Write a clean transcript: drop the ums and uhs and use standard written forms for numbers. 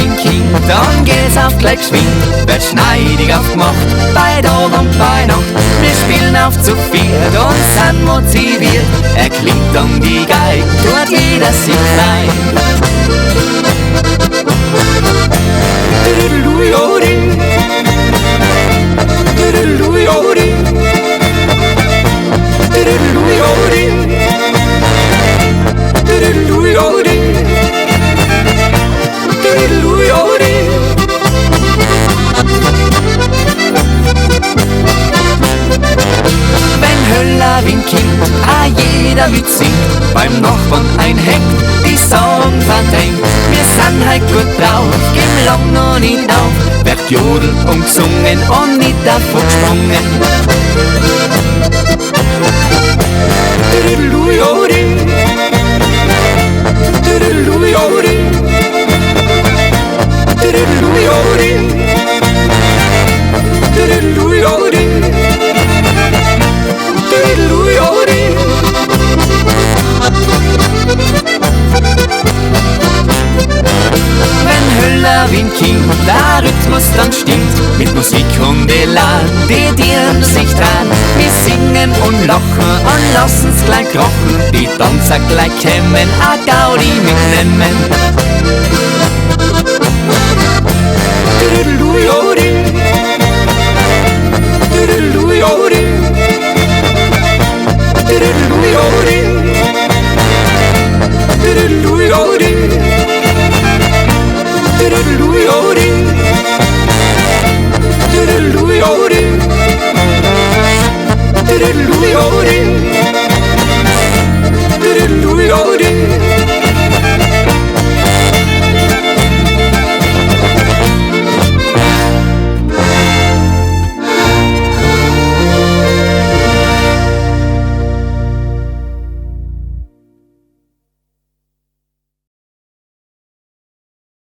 bin Kind, dann geht's auf gleich geschwind, wird schneidig aufgemacht, bei Tag und bei Nacht. Wir spielen auf zu viert und sind motiviert, erklingt dann die Geige, tut jeder sich frei. Wie ein Kind, jeder mitsingt, beim Nachbarn einhängt, die Song verdenkt. Wir sind heut gut drauf, geben lang noch nicht auf, wird jodelt und gesungen und nicht davon gesprungen. Wie ein Kind, der Rhythmus dann stimmt, mit Musik und Elan, die Tieren sich dran. Wir singen und lachen und lassen's gleich krachen, die Tanzer gleich kämmen, a Gaudi mitnehmen. Louie,